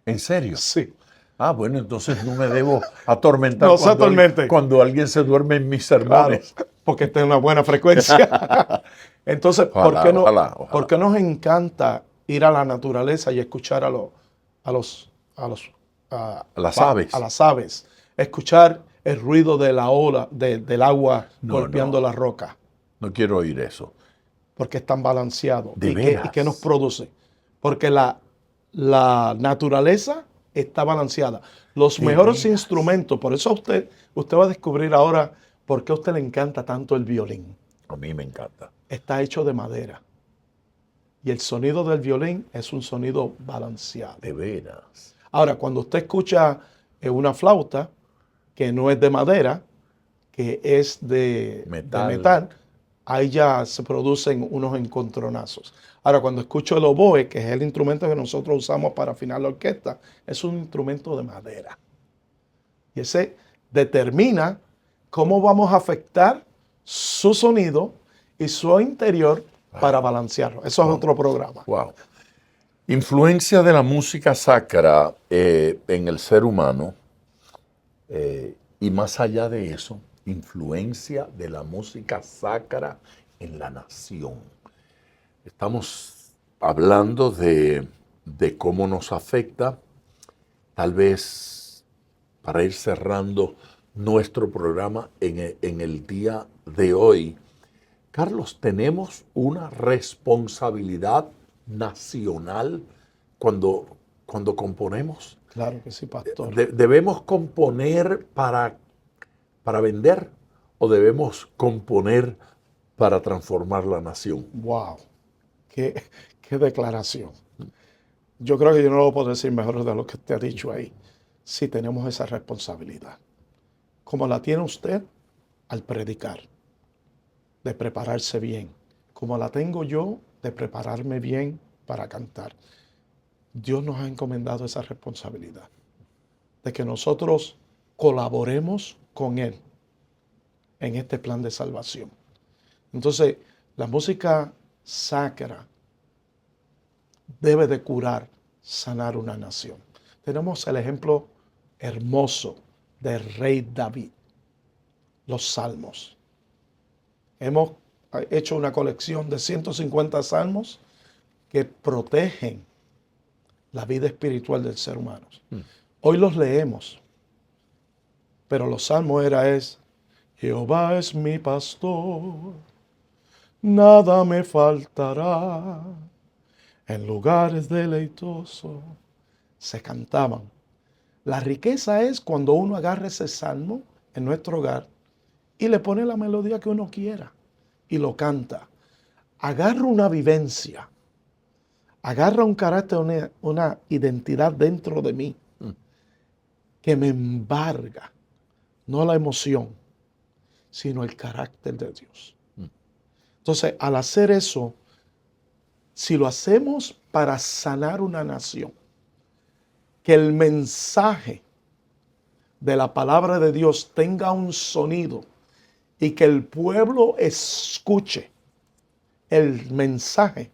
¿En serio? Sí. Ah, bueno, entonces no me debo atormentar No se atormente. cuando alguien se duerme en mis Claro, sermones. porque está en una buena frecuencia. Entonces, Ojalá, ¿por qué ojalá. ¿por qué nos encanta ir a la naturaleza y escuchar a las aves. A las aves. Escuchar el ruido de la ola, del agua No, golpeando no. la roca. No quiero oír eso. Porque están balanceados. ¿De ¿Y veras? qué nos produce? Porque la naturaleza está balanceada. Los ¿De mejores veras? instrumentos, por eso usted va a descubrir ahora por qué a usted le encanta tanto el violín. A mí me encanta. Está hecho de madera. Y el sonido del violín es un sonido balanceado. De veras. Ahora, cuando usted escucha una flauta que no es de madera, que es de metal, ahí ya se producen unos encontronazos. Ahora, cuando escucho el oboe, que es el instrumento que nosotros usamos para afinar la orquesta, es un instrumento de madera. Y ese determina cómo vamos a afectar su sonido y su interior para balancearlo. Eso es otro programa. Wow. Influencia de la música sacra en el ser humano y más allá de eso, influencia de la música sacra en la nación. Estamos hablando de cómo nos afecta, tal vez para ir cerrando nuestro programa en el día de hoy. Carlos, tenemos una responsabilidad nacional cuando componemos. Claro que sí, pastor. ¿Debemos componer para vender o debemos componer para transformar la nación? Wow, qué declaración. Yo creo que yo no lo puedo decir mejor de lo que usted ha dicho ahí. Sí tenemos esa responsabilidad. Como la tiene usted al predicar, de prepararse bien. Como la tengo yo de prepararme bien para cantar. Dios nos ha encomendado esa responsabilidad. De que nosotros colaboremos con Él en este plan de salvación. Entonces, la música sacra debe de curar, sanar una nación. Tenemos el ejemplo hermoso del rey David, los salmos. Hemos hecho una colección de 150 salmos que protegen la vida espiritual del ser humano. Hoy los leemos, pero los salmos es Jehová es mi pastor, nada me faltará. En lugares deleitosos se cantaban. La riqueza es cuando uno agarra ese salmo en nuestro hogar y le pone la melodía que uno quiera y lo canta. Agarra una vivencia, agarra un carácter, una identidad dentro de mí que me embarga, no la emoción, sino el carácter de Dios. Entonces, al hacer eso, si lo hacemos para sanar una nación, que el mensaje de la palabra de Dios tenga un sonido y que el pueblo escuche el mensaje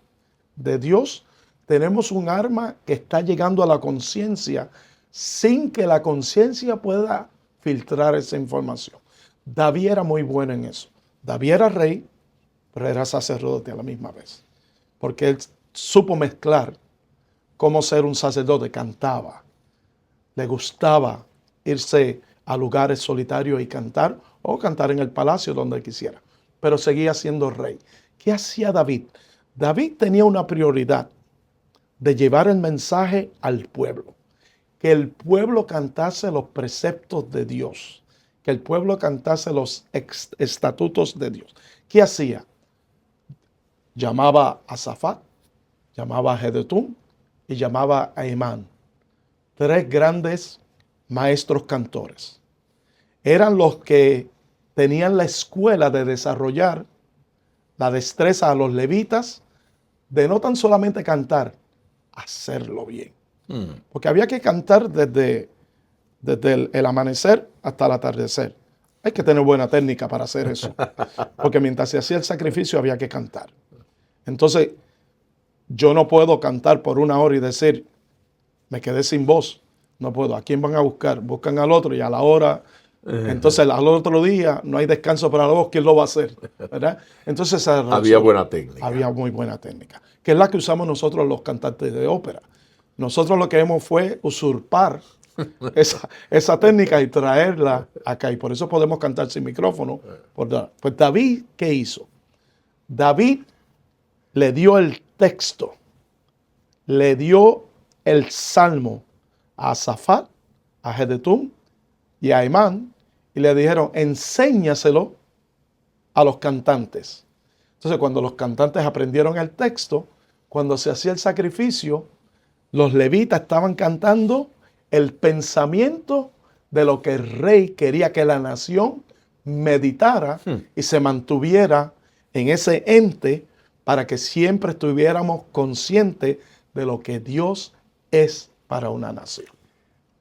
de Dios, tenemos un arma que está llegando a la conciencia sin que la conciencia pueda filtrar esa información. David era muy bueno en eso. David era rey, pero era sacerdote a la misma vez. Porque él supo mezclar cómo ser un sacerdote. Cantaba, le gustaba irse a lugares solitarios y cantar, o cantar en el palacio donde quisiera, pero seguía siendo rey. ¿Qué hacía David? David tenía una prioridad de llevar el mensaje al pueblo, que el pueblo cantase los preceptos de Dios, que el pueblo cantase los estatutos de Dios. ¿Qué hacía? Llamaba a Safat, llamaba a Jedutún y llamaba a Emán, tres grandes maestros cantores. Eran los que tenían la escuela de desarrollar la destreza a los levitas de no tan solamente cantar, hacerlo bien. Porque había que cantar desde el amanecer hasta el atardecer. Hay que tener buena técnica para hacer eso. Porque mientras se hacía el sacrificio había que cantar. Entonces, yo no puedo cantar por una hora y decir, me quedé sin voz. No puedo. ¿A quién van a buscar? Buscan al otro y a la hora. Entonces, al otro día no hay descanso para la voz. ¿Quién lo va a hacer? ¿Verdad? Entonces, había buena técnica. Había muy buena técnica. que es la que usamos nosotros los cantantes de ópera. Nosotros lo que hemos fue usurpar esa técnica y traerla acá. Y por eso podemos cantar sin micrófono. Pues David, ¿qué hizo? David le dio el texto, le dio el salmo a Asafat, a Jedutún y a Emán, y le dijeron, enséñaselo a los cantantes. Entonces, cuando los cantantes aprendieron el texto, cuando se hacía el sacrificio, los levitas estaban cantando el pensamiento de lo que el rey quería que la nación meditara y se mantuviera en ese ente para que siempre estuviéramos conscientes de lo que Dios es para una nación.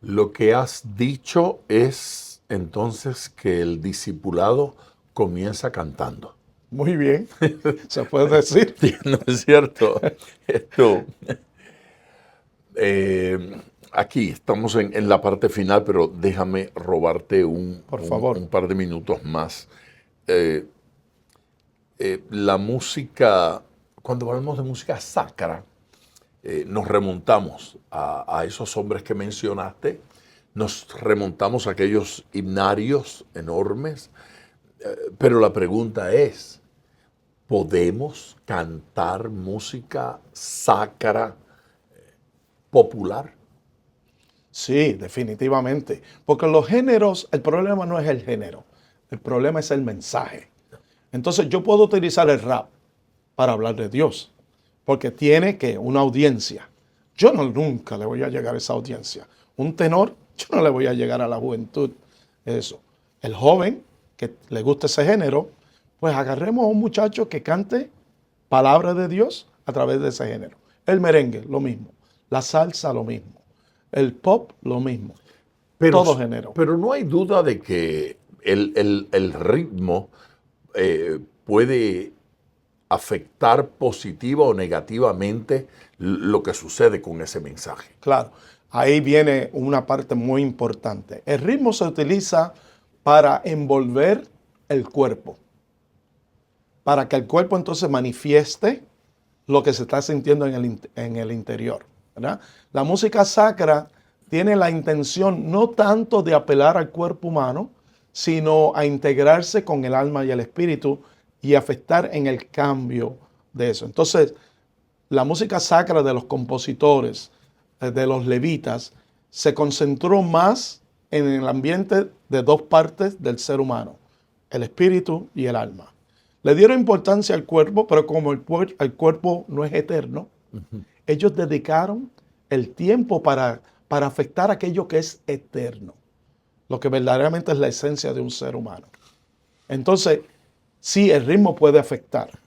Lo que has dicho es entonces que el discipulado comienza cantando. Muy bien, se puede decir. ¿No es cierto? Esto, aquí estamos en la parte final, pero déjame robarte Por favor. un par de minutos más. La música, cuando hablamos de música sacra, nos remontamos a esos hombres que mencionaste, nos remontamos a aquellos himnarios enormes, pero la pregunta es, ¿podemos cantar música sacra popular? Sí, definitivamente. Porque los géneros, el problema no es el género, el problema es el mensaje. Entonces yo puedo utilizar el rap para hablar de Dios, porque tiene que una audiencia. Yo nunca le voy a llegar a esa audiencia. Un tenor, yo no le voy a llegar a la juventud. Eso. El joven que le gusta ese género, pues agarremos a un muchacho que cante palabra de Dios a través de ese género. El merengue, lo mismo. La salsa, lo mismo. El pop, lo mismo. Todo género. Pero no hay duda de que el ritmo puede afectar positiva o negativamente lo que sucede con ese mensaje. Claro, ahí viene una parte muy importante. El ritmo se utiliza para envolver el cuerpo, para que el cuerpo entonces manifieste lo que se está sintiendo en el interior, ¿verdad? La música sacra tiene la intención no tanto de apelar al cuerpo humano, sino a integrarse con el alma y el espíritu y afectar en el cambio de eso. Entonces, la música sacra de los compositores, de los levitas, se concentró más en el ambiente de dos partes del ser humano, el espíritu y el alma. Le dieron importancia al cuerpo, pero como el cuerpo no es eterno, ellos dedicaron el tiempo para afectar aquello que es eterno, lo que verdaderamente es la esencia de un ser humano. Entonces, sí, el ritmo puede afectar.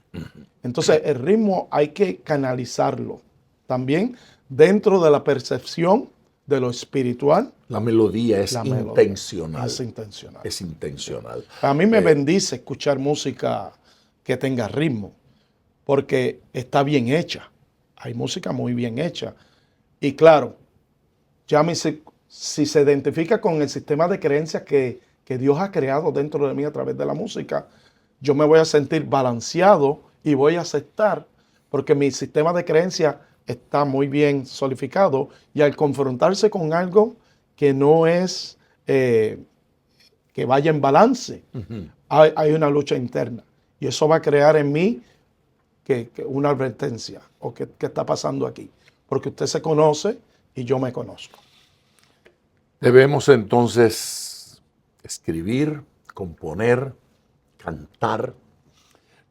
Entonces, el ritmo hay que canalizarlo también dentro de la percepción de lo espiritual. La melodía es intencional. Es intencional. Es intencional. A mí me bendice escuchar música que tenga ritmo, porque está bien hecha. Hay música muy bien hecha. Y claro, si se identifica con el sistema de creencias que Dios ha creado dentro de mí a través de la música, yo me voy a sentir balanceado y voy a aceptar, porque mi sistema de creencias está muy bien solidificado, y al confrontarse con algo que no es que vaya en balance, hay una lucha interna, y eso va a crear en mí que una advertencia, o ¿qué está pasando aquí? Porque usted se conoce y yo me conozco. Debemos entonces escribir, componer, cantar,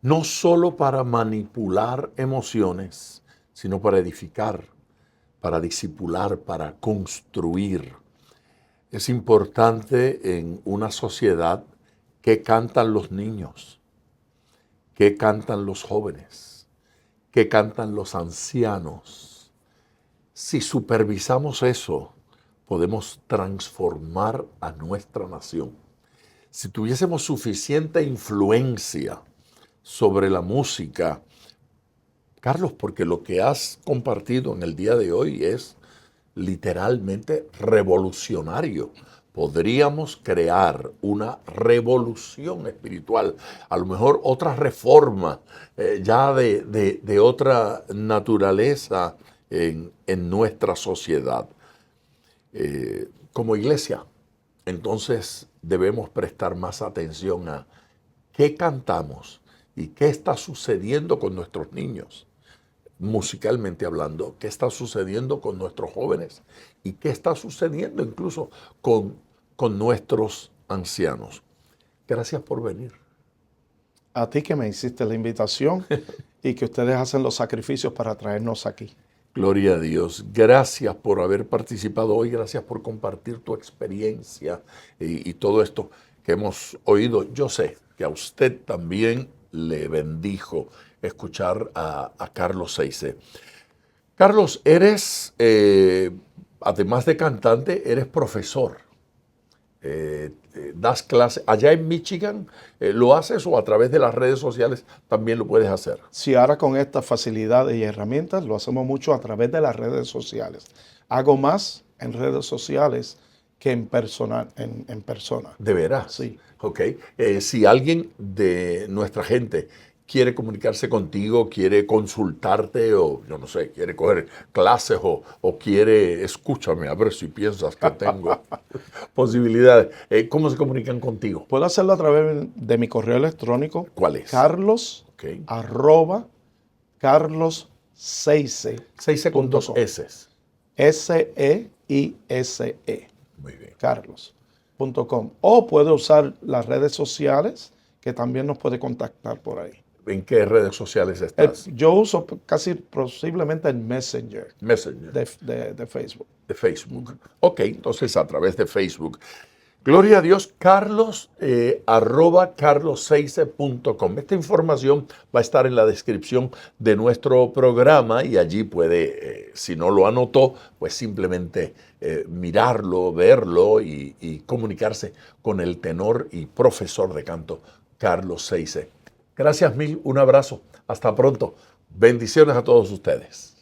no solo para manipular emociones, sino para edificar, para discipular, para construir. Es importante en una sociedad que cantan los niños, que cantan los jóvenes, que cantan los ancianos. Si supervisamos eso, podemos transformar a nuestra nación. Si tuviésemos suficiente influencia sobre la música, Carlos, porque lo que has compartido en el día de hoy es literalmente revolucionario podríamos crear una revolución espiritual, a lo mejor otra reforma ya de otra naturaleza en nuestra sociedad. Como iglesia, entonces debemos prestar más atención a qué cantamos y qué está sucediendo con nuestros niños, musicalmente hablando, qué está sucediendo con nuestros jóvenes y qué está sucediendo incluso con nuestros ancianos. Gracias por venir. A ti que me hiciste la invitación y que ustedes hacen los sacrificios para traernos aquí. Gloria a Dios. Gracias por haber participado hoy. Gracias por compartir tu experiencia y todo esto que hemos oído. Yo sé que a usted también le bendijo escuchar a Carlos Ceise. Carlos, eres, además de cantante, eres profesor. Das clases allá en Michigan, ¿lo haces o a través de las redes sociales también lo puedes hacer? Sí, ahora con estas facilidades y herramientas lo hacemos mucho a través de las redes sociales. Hago más en redes sociales que en persona. ¿De veras? Sí. Ok. Si alguien de nuestra gente quiere comunicarse contigo, quiere consultarte o, yo no sé, quiere coger clases o quiere, escúchame, a ver si piensas que tengo posibilidades. ¿Cómo se comunican contigo? Puedo hacerlo a través de mi correo electrónico. ¿Cuál es? Carlos, Okay. @carlosceise. Ceise con 2 S. SEISE. Muy bien. Carlos.com. O puede usar las redes sociales, que también nos puede contactar por ahí. ¿En qué redes sociales estás? Yo uso casi posiblemente el Messenger Messenger. de Facebook. De Facebook. Ok, entonces a través de Facebook. Gloria a Dios, Carlos, @carlosceise.com. Esta información va a estar en la descripción de nuestro programa y allí puede, si no lo anotó, pues simplemente mirarlo, verlo y comunicarse con el tenor y profesor de canto, Carlos Ceise. Gracias mil, un abrazo, hasta pronto. Bendiciones a todos ustedes.